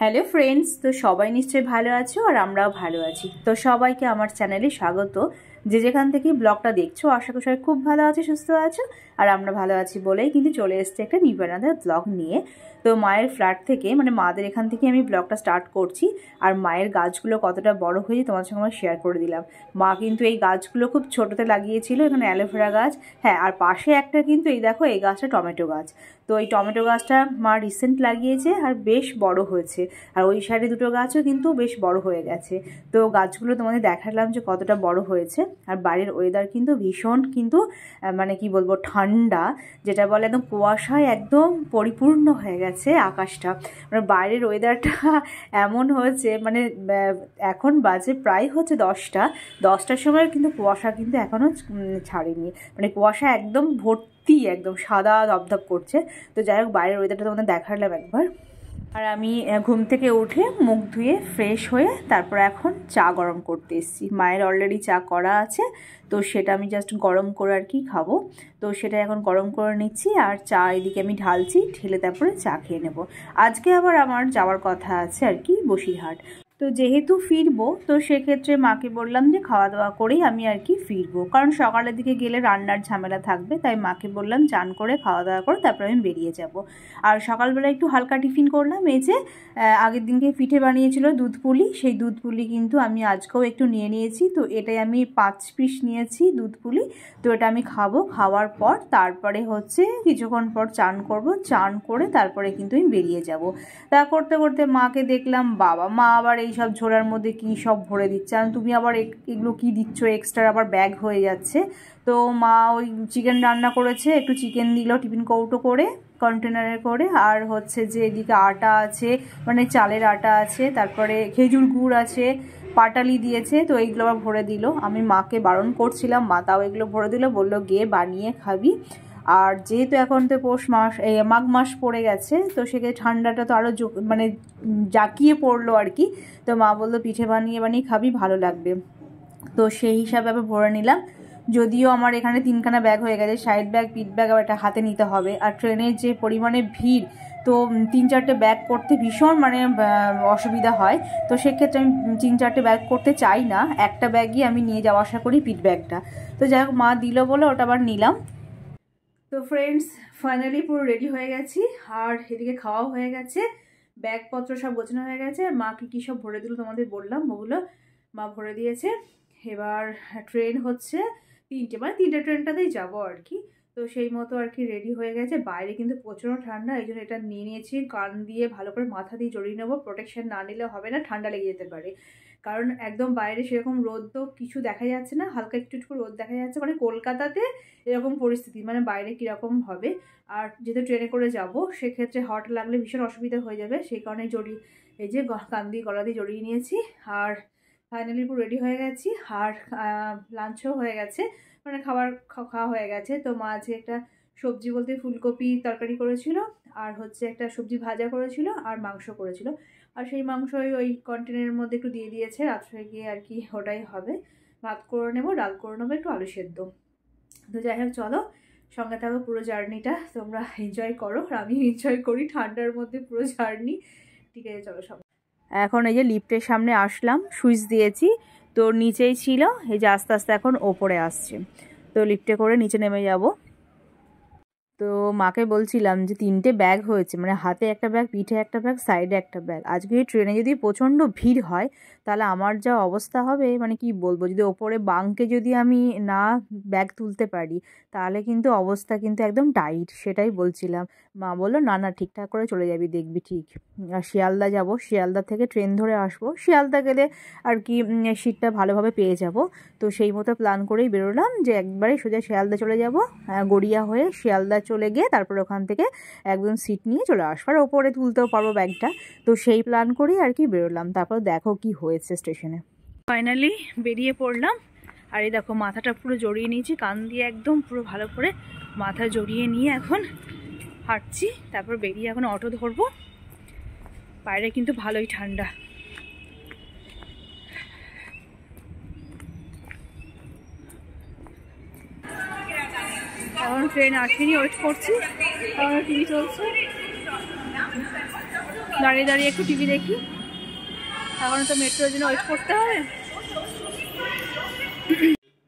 Hello friends, তো সবাই নিশ্চয়ই ভালো আছো আর আমরাও ভালো আছি। তো সবাইকে আমার চ্যানেলে স্বাগত। যে যেখান থেকে ব্লগটা দেখছো আশা করি সবাই খুব ভালো আছে, সুস্থ আছো। আর আমরা ভালো আছি বলেই কিন্তু চলে এসেছে একটা নিবানাদার ব্লগ নিয়ে। তো মায়ের ফ্ল্যাট থেকে মানে মাদের এখান থেকে আমি ব্লগটা স্টার্ট করছি। আর মায়ের গাছগুলো কতটা বড় হয়েছে তোমার সঙ্গে আমরা শেয়ার করে দিলাম। মা কিন্তু এই গাছগুলো খুব ছোটোতে লাগিয়েছিল, এখানে অ্যালোভেরা গাছ, হ্যাঁ, আর পাশে একটা কিন্তু এই দেখো এই গাছটা টমেটো গাছ। তো এই টমেটো গাছটা মা রিসেন্ট লাগিয়েছে আর বেশ বড় হয়েছে। আর ওই সাইডে দুটো গাছও কিন্তু বেশ বড় হয়ে গেছে। তো গাছগুলো তোমাদের দেখালাম যে কতটা বড় হয়েছে। আর বাইরের ওয়েদার কিন্তু ভীষণ কিন্তু মানে কি বলবো ঠান্ডা, যেটা বলে একদম কুয়াশায় একদম পরিপূর্ণ হয়ে গেছে আকাশটা। মানে বাইরের ওয়েদারটা এমন হয়েছে মানে এখন বাজে প্রায় হচ্ছে 10টার সময় কিন্তু কুয়াশা কিন্তু এখনও ছাড়েনি, মানে কুয়াশা একদম ভর্তি, একদম সাদা ধপধপ করছে। তো যাই হোক বাইরের ওয়েদারটা তোমাদের দেখালাম একবার। আর আমি ঘুম থেকে উঠে মুখ ধুয়ে ফ্রেশ হয়ে তারপর এখন চা গরম করতে এসেছি। মায়ের অলরেডি চা করা আছে, তো সেটা আমি জাস্ট গরম করে আর কি খাবো। তো সেটা এখন গরম করে নিচ্ছি আর চা এদিকে আমি ঢালছি, ঢেলে তারপরে চা খেয়ে নেব। আজকে আবার আমার যাওয়ার কথা আছে আর কি বসিরহাট। তো যেহেতু ফিরবো তো সেক্ষেত্রে মাকে বললাম যে খাওয়া দাওয়া করেই আমি আর কি ফিরবো, কারণ সকালের দিকে গেলে রান্নার ঝামেলা থাকবে। তাই মাকে বললাম চান করে খাওয়া দাওয়া করে তারপরে আমি বেরিয়ে যাব। আর সকালবেলা একটু হালকা টিফিন করলাম, এই যে আগের দিনকে পিঠে বানিয়েছিল দুধ পুলি, সেই দুধ পুলি কিন্তু আমি আজকেও একটু নিয়ে নিয়েছি। তো এটাই আমি 5 পিস নিয়েছি দুধ পুলি। তো এটা আমি খাবো, খাওয়ার পর তারপরে হচ্ছে কিছুক্ষণ পর চান করব, চান করে তারপরে কিন্তু আমি বেরিয়ে যাব। তা করতে করতে মাকে দেখলাম, বাবা মা আবার এই সব ঝোলার মধ্যে কী সব ভরে দিচ্ছে, আর তুমি আবার এগুলো কী দিচ্ছ, এক্সট্রা আবার ব্যাগ হয়ে যাচ্ছে। তো মা ওই চিকেন রান্না করেছে, একটু চিকেন দিল টিফিন কৌটো করে, কন্টেনারে করে। আর হচ্ছে যে এদিকে আটা আছে, মানে চালের আটা আছে, তারপরে খেজুর গুড় আছে, পাটালি দিয়েছে। তো এইগুলো আবার ভরে দিল। আমি মাকে বারণ করছিলাম, মা তাও এগুলো ভরে দিল, বললো গিয়ে বানিয়ে খাবি। আর যেহেতু এখন তো পৌষ মাস, মাঘ মাস পড়ে গেছে, তো সেক্ষেত্রে ঠান্ডাটা তো আরও মানে জাঁকিয়ে পড়লো আর কি। তো মা বললো পিঠে বানিয়ে বানিয়ে খাবি, ভালো লাগবে। তো সেই হিসাবে আবার ভরে নিলাম। যদিও আমার এখানে 3খানা ব্যাগ হয়ে গেছে, সাইড ব্যাগ, পিঠ ব্যাগ আবার একটা হাতে নিতে হবে। আর ট্রেনের যে পরিমাণে ভিড়, তো 3-4টে ব্যাগ করতে ভীষণ মানে অসুবিধা হয়। তো সেক্ষেত্রে আমি 3-4টে ব্যাগ করতে চাই না, একটা ব্যাগই আমি নিয়ে যাওয়া আসা করি, পিঠ ব্যাগটা। তো যাই হোক মা দিল বলে ওটা আবার নিলাম। তো ফ্রেন্ডস ফাইনালি পুরো রেডি হয়ে গেছি, আর এদিকে খাওয়াও হয়ে গেছে, ব্যাগপত্র সব গোছানো হয়ে গেছে। মা কী সব ভরে দিল তোমাদের বললাম, ওগুলো মা ভরে দিয়েছে। এবার ট্রেন হচ্ছে 3টে, মানে 3টে ট্রেনটাতেই যাবো আর কি। তো সেই মতো আর কি রেডি হয়ে গেছে। বাইরে কিন্তু প্রচণ্ড ঠান্ডা, এই জন্য এটা নিয়ে নিয়েছি, কান দিয়ে ভালো করে মাথা দিয়ে জড়িয়ে নেবো, প্রোটেকশন না নিলে হবে না, ঠান্ডা লেগে যেতে পারে। কারণ একদম বাইরে সেরকম রোদ তো কিছু দেখা যাচ্ছে না, হালকা একটু একটু রোদ দেখা যাচ্ছে, মানে কলকাতাতে এরকম পরিস্থিতি, মানে বাইরে কীরকম হবে। আর যেহেতু ট্রেনে করে যাব সেক্ষেত্রে হট লাগলে ভীষণ অসুবিধা হয়ে যাবে, সেই কারণে এই যে কান দিয়ে গলা দিয়ে জড়িয়ে নিয়েছি। আর ফাইনালি পুরো রেডি হয়ে গেছি, আর লাঞ্চও হয়ে গেছে, মানে খাওয়া হয়ে গেছে। তো মা আজকে একটা সবজি বলতে ফুলকপি তরকারি করেছিল, আর হচ্ছে একটা সবজি ভাজা করেছিল, আর মাংস করেছিল। আর সেই মাংসই ওই কন্টেনারের মধ্যে একটু দিয়ে দিয়েছে, রাত্রে গিয়ে আর কি ওটাই হবে। ভাত করে নেবো, ডাল করে নেবো, একটু আলু সেদ্ধ। তো যাই হোক চলো সঙ্গে থাকো, পুরো জার্নিটা তোমরা এনজয় করো, আর আমি এনজয় করি ঠান্ডার মধ্যে পুরো জার্নি। ঠিক আছে চলো সব। এখন এই যে লিফটের সামনে আসলাম, সুইচ দিয়েছি, তো নিচেই ছিল, এই যে আস্তে আস্তে এখন ওপরে আসছে। তো লিফটে করে নিচে নেমে যাব। তো মাকে বলছিলাম যে 3টে ব্যাগ হয়েছে, মানে হাতে একটা ব্যাগ, পিঠে একটা ব্যাগ, সাইডে একটা ব্যাগ। আজকে এই ট্রেনে যদি প্রচণ্ড ভিড় হয় তাহলে আমার যা অবস্থা হবে, মানে কি বলবো, যদি ওপরে বাঙ্কে যদি আমি না ব্যাগ তুলতে পারি তাহলে কিন্তু অবস্থা কিন্তু একদম টাইট, সেটাই বলছিলাম। মা বললো না না ঠিকঠাক করে চলে যাবি, দেখবি ঠিক। আর শিয়ালদা যাব, শিয়ালদা থেকে ট্রেন ধরে আসবো, শিয়ালদা গেলে আর কি সিটটা ভালোভাবে পেয়ে যাব। তো সেই মতো প্ল্যান করেই বেরোলাম যে একবারে সোজা শিয়ালদা চলে যাব, গড়িয়া হয়ে শিয়ালদা চলে গিয়ে তারপর ওখান থেকে একদম সিট নিয়ে চলে আসবো, আর ওপরে তুলতেও পারবো ব্যাগটা। তো সেই প্ল্যান করেই আর কি বেরোলাম। তারপর দেখো কি হয়েছে স্টেশনে। ফাইনালি বেরিয়ে পড়লাম, আর এই দেখো মাথাটা পুরো জড়িয়ে নিয়েছি, কান দিয়ে একদম পুরো ভালো করে মাথা জড়িয়ে নিয়ে এখন হাঁটছি। তারপর বেরিয়ে এখন অটো ধরবো। বাইরে কিন্তু ভালোই ঠান্ডা। এখন ট্রেন আসেনি, ওয়েট করছি, টিভি চলছে। দাঁড়িয়ে দাঁড়িয়ে একটু টিভি দেখি, এখন তো মেট্রোর জন্য ওয়েট করতে হবে।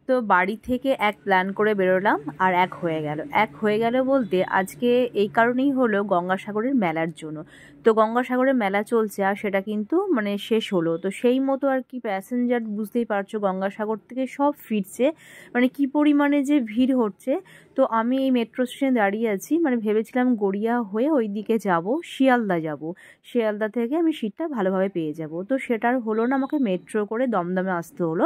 তো বাড়ি থেকে এক প্ল্যান করে বেরোলাম আর এক হয়ে গেল বলতে আজকে এই কারণেই হলো গঙ্গাসাগরের মেলার জন্য। তো গঙ্গাসাগরের মেলা চলছে আর সেটা কিন্তু মানে শেষ হলো, তো সেই মতো আর কি প্যাসেঞ্জার বুঝতেই পারছো গঙ্গাসাগর থেকে সব ফিরছে, মানে কি পরিমাণে যে ভিড় হচ্ছে। তো আমি এই মেট্রো স্টেশনে দাঁড়িয়ে আছি, মানে ভেবেছিলাম গড়িয়া হয়ে ওই দিকে যাব, শিয়ালদা যাব, শিয়ালদা থেকে আমি সিটটা ভালোভাবে পেয়ে যাব। তো সেটার হলো না, আমাকে মেট্রো করে দমদমে আসতে হলো।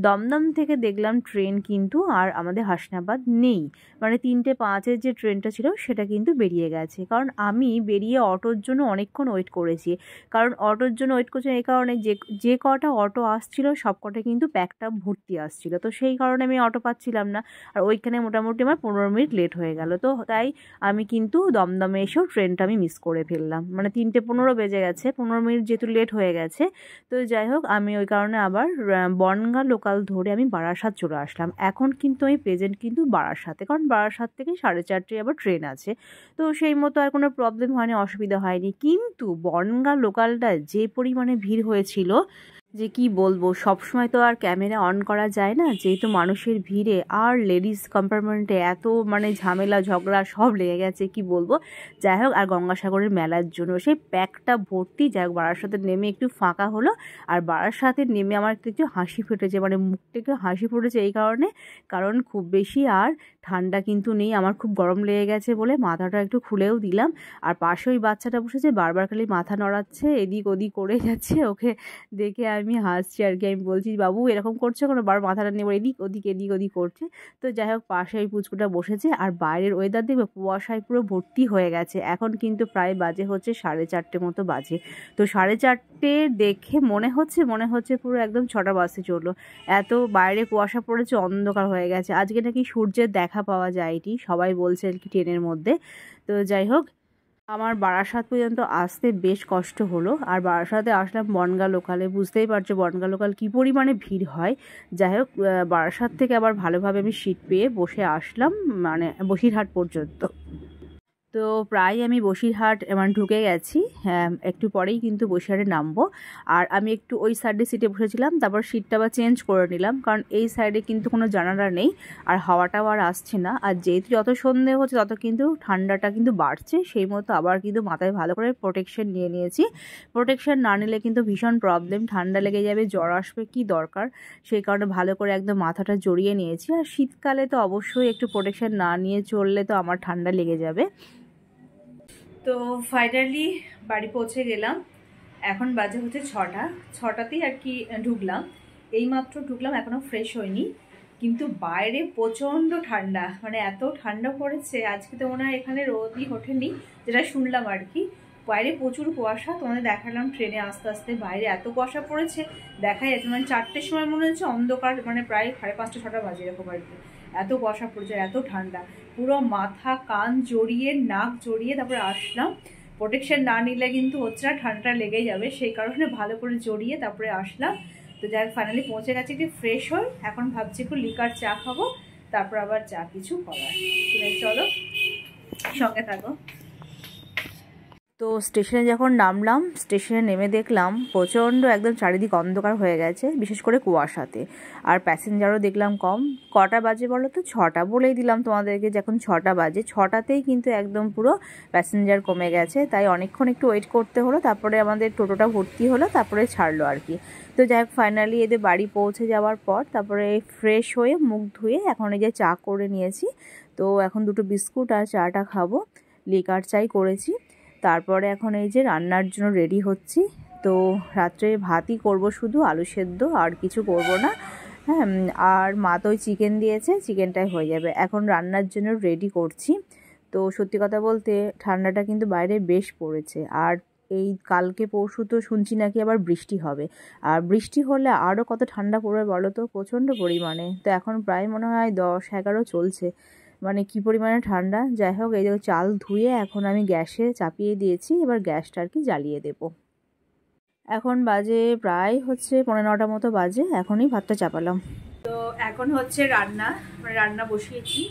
দমদম থেকে দেখলাম ট্রেন কিন্তু আর আমাদের হাসনাবাদ নেই, মানে 3:05 যে ট্রেনটা ছিল সেটা কিন্তু বেরিয়ে গেছে। কারণ আমি বেরিয়ে অটোর জন্য অনেকক্ষণ ওয়েট করেছি, কারণ অটোর জন্য ওয়েট করছি এই কারণে যে কটা অটো আসছিল সব কটা কিন্তু প্যাকটা ভর্তি আসছিল, তো সেই কারণে আমি অটো পাচ্ছিলাম না। আর ওইখানে মোটামুটি আমার 15 মিনিট লেট হয়ে গেল, তো তাই আমি কিন্তু দমদমে এসেও ট্রেনটা আমি মিস করে ফেললাম, মানে 3:15 বেজে গেছে, 15 মিনিট যেহেতু লেট হয়ে গেছে। তো যাই হোক আমি ওই কারণে আবার বনগাঁ লোকাল ধরে আমি বারাসাত চলে আসলাম। এখন কিন্তু আমি প্রেজেন্ট কিন্তু বারাসাতে, কারণ বারাসাত থেকে 4:30 আবার ট্রেন আছে, তো সেই মতো আর কোনো প্রবলেম হয়নি, অসুবিধা হয়নি। কিন্তু বনগাঁ লোকালটায় যে পরিমাণে ভিড় হয়েছিল যে কি বলবো, সবসময় তো আর ক্যামেরা অন করা যায় না, যেহেতু মানুষের ভিড়ে আর লেডিস কম্পার্টমেন্টে এত মানে ঝামেলা ঝগড়া সব লেগে গেছে কি বলবো। যাই হোক, আর গঙ্গাসাগরের মেলার জন্য সেই প্যাকটা ভর্তি। যাই হোক, বারাসাতে নেমে একটু ফাঁকা হলো, আর বারাসাতে নেমে আমার একটু হাসি ফুটেছে, মানে মুখটা একটু হাসি ফুটেছে এই কারণে, কারণ খুব বেশি আর ঠান্ডা কিন্তু নেই, আমার খুব গরম লেগে গেছে বলে মাথাটা একটু খুলেও দিলাম। আর পাশে ওই বাচ্চাটা বসেছে, বারবার খালি মাথা নড়াচ্ছে, এদিক ওদিক করে যাচ্ছে, ওকে দেখে আমি হাসছি আর কি। আমি বলছি বাবু এরকম করছে কোনো, বার মাথাটা নিয়ে এদিক ওদিক এদিক ওদিক করছে। তো যাই হোক, পাশে ওই পুচকুটা বসেছে, আর বাইরের ওয়েদার দেখবে কুয়াশায় পুরো ভর্তি হয়ে গেছে। এখন কিন্তু প্রায় বাজে হচ্ছে 4:30 মতো বাজে। তো 4:30 দেখে মনে হচ্ছে পুরো একদম 6টা বাজতে চললো, এত বাইরে কুয়াশা পড়েছে, অন্ধকার হয়ে গেছে। আজকে নাকি সূর্যের দেখা পাওয়া যায়নি, সবাই বলছে আর কি ট্রেনের মধ্যে। তো যাই হোক, আমার বারাসাত পর্যন্ত আসতে বেশ কষ্ট হলো। আর বারাসাতে আসলাম বনগাঁ লোকালে, বুঝতেই পারছো বনগাঁ লোকাল কী পরিমাণে ভিড় হয়। যাই হোক, বারাসাত থেকে আবার ভালোভাবে আমি সিট পেয়ে বসে আসলাম মানে বসিরহাট পর্যন্ত। তো প্রায় আমি বসিরহাট মানে ঢুকে গেছি, হ্যাঁ একটু পরেই কিন্তু বসিরহাটে নামবো। আর আমি একটু ওই সাইডে সিটে বসেছিলাম, তারপর সিটটা আবার চেঞ্জ করে নিলাম, কারণ এই সাইডে কিন্তু কোনো জানালা নেই আর হাওয়াটাও আর আসছে না। আর যেহেতু যত সন্ধে হচ্ছে তত কিন্তু ঠান্ডাটা কিন্তু বাড়ছে, সেই মতো আবার কিন্তু মাথায় ভালো করে প্রোটেকশন নিয়ে নিয়েছি। প্রোটেকশন না নিলে কিন্তু ভীষণ প্রবলেম, ঠান্ডা লেগে যাবে, জ্বর আসবে, কি দরকার, সেই কারণে ভালো করে একদম মাথাটা জড়িয়ে নিয়েছি। আর শীতকালে তো অবশ্যই একটু প্রোটেকশন না নিয়ে চললে তো আমার ঠান্ডা লেগে যাবে। তো ফাইনালি বাড়ি পৌঁছে গেলাম, এখন বাজে হচ্ছে 6টাতেই আর কি ঢুকলাম, এইমাত্র ঢুকলাম, এখনও ফ্রেশ হয়নি। কিন্তু বাইরে প্রচণ্ড ঠান্ডা, মানে এত ঠান্ডা পড়েছে আজকে, তো মনে হয় এখানে রোদই ওঠেনি যেটা শুনলাম আর কি। বাইরে প্রচুর কুয়াশা, তোমাদের দেখালাম ট্রেনে আস্তে আস্তে বাইরে এত কুয়াশা পড়েছে দেখা যাচ্ছে, মানে 4টের সময় মনে হচ্ছে অন্ধকার, মানে প্রায় 5:30 6টা বাজে এরকম আর কি। এত কুয়াশা পড়েছে, এত ঠান্ডা, পুরো মাথা কান জড়িয়ে নাক জড়িয়ে তারপরে আসলাম। প্রোটেকশন না নিলে কিন্তু হচ্ছে না, ঠান্ডা লেগেই যাবে, সেই কারণে ভালো করে জড়িয়ে তারপরে আসলাম। তো যাই ফাইনালি পৌঁছে গেছি, একটু ফ্রেশ হই, এখন ভাবছি একটু লিকার চা খাবো, তারপর আবার চা কিছু করার। ঠিক আছে, চলো সঙ্গে থাকো। তো স্টেশনে যখন নামলাম, স্টেশনে নেমে দেখলাম প্রচণ্ড একদম চারিদিক অন্ধকার হয়ে গেছে, বিশেষ করে কুয়াশাতে। আর প্যাসেঞ্জারও দেখলাম কম। কটা বাজে বলো তো? 6টা, বলেই দিলাম তোমাদেরকে, যখন 6টা বাজে 6টাতেই কিন্তু একদম পুরো প্যাসেঞ্জার কমে গেছে, তাই অনেকক্ষণ একটু ওয়েট করতে হলো, তারপরে আমাদের টোটোটা ভর্তি হলো, তারপরে ছাড়লো আর কি। তো যাই হোক ফাইনালি এদের বাড়ি পৌঁছে যাওয়ার পর তারপরে ফ্রেশ হয়ে মুখ ধুয়ে এখন এই যে চা করে নিয়েছি। তো এখন 2টো বিস্কুট আর চাটা খাবো, লিকার চাই করেছি। তারপরে এখন এই যে রান্নার জন্য রেডি হচ্ছি। তো রাত্রে ভাতই করব, শুধু আলু সেদ্ধ, আর কিছু করব না। হ্যাঁ, আর মা তো ওই চিকেন দিয়েছে, চিকেনটাই হয়ে যাবে। এখন রান্নার জন্য রেডি করছি। তো সত্যি কথা বলতে ঠান্ডাটা কিন্তু বাইরে বেশ পড়েছে, আর এই কালকে পরশু তো শুনছি নাকি আবার বৃষ্টি হবে, আর বৃষ্টি হলে আরও কত ঠান্ডা পড়বে বলো তো, প্রচণ্ড পরিমাণে। তো এখন প্রায় মনে হয় 10-11 চলছে, মানে কি পরিমাণে ঠান্ডা। যাই হোক, এই যে চাল ধুয়ে এখন আমি গ্যাসে চাপিয়ে দিয়েছি, এবার গ্যাসটা আর কি জ্বালিয়ে দেব। এখন বাজে প্রায় হচ্ছে 9:15 মতো বাজে, এখনই ভাতটা চাপালাম। তো এখন হচ্ছে রান্না, মানে রান্না বসিয়েছি।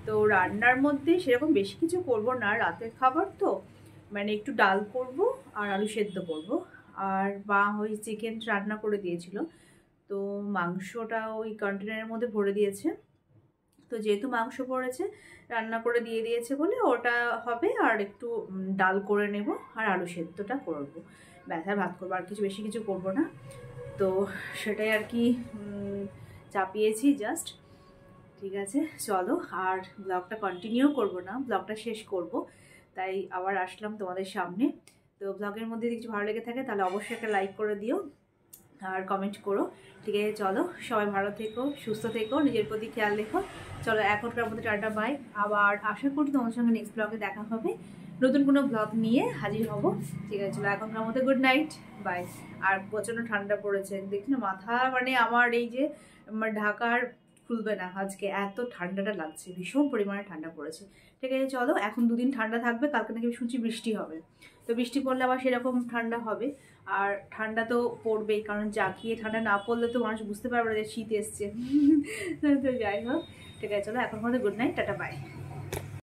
তো রান্নার মধ্যে সেরকম বেশি কিছু করব না, রাতের খাবার তো, মানে একটু ডাল করব আর আলু সেদ্ধ করব। আর মা ওই চিকেন রান্না করে দিয়েছিল, তো মাংসটা ওই কন্টেনারের মধ্যে ভরে দিয়েছে। তো যেহেতু মাংস পড়েছে, রান্না করে দিয়ে দিয়েছে বলে ওটা হবে। আর একটু ডাল করে নেব আর আলু সেদ্ধটা করবো, ব্যাস আর ভাত করবো, আর কিছু বেশি কিছু করবো না। তো সেটাই আর কি চাপিয়েছি জাস্ট। ঠিক আছে, চলো। আর ব্লগটা কন্টিনিউ করব না, ব্লগটা শেষ করব, তাই আবার আসলাম তোমাদের সামনে। তো ব্লগের মধ্যে যদি কিছু ভালো লেগে থাকে তাহলে অবশ্যই একটা লাইক করে দিও আর কমেন্ট করো। ঠিক আছে, চলো, সবাই ভালো থেকো, সুস্থ থেকো, নিজের প্রতি খেয়াল রেখো। চলো এখনকার মধ্যে টাটা বাই। আবার আশা করি তোমাদের সঙ্গে নেক্সট ব্লগে দেখা হবে, নতুন কোনো ব্লগ নিয়ে হাজির হব। ঠিক আছে, চলো এখনকার মধ্যে গুড নাইট, বাই। আর প্রচণ্ড ঠান্ডা পড়েছে, দেখছি না মাথা, মানে আমার এই যে আমার ঢাকার খুলবে না আজকে, এত ঠান্ডাটা লাগছে, ভীষণ পরিমাণে ঠান্ডা পড়েছে। ঠিক আছে, চলো, এখন দুদিন ঠান্ডা থাকবে, কালকে নাকি শুনছি বৃষ্টি হবে। তো বৃষ্টি পড়লে আবার সেরকম ঠান্ডা হবে। আর ঠান্ডা তো পড়বেই, কারণ জাঁকিয়ে ঠান্ডা না পড়লে তো মানুষ বুঝতে পারবে না যে শীত এসছে। তো যাই হোক, ঠিক আছে, চলো এখন মধ্যে গুড নাইট, টাটা বাই।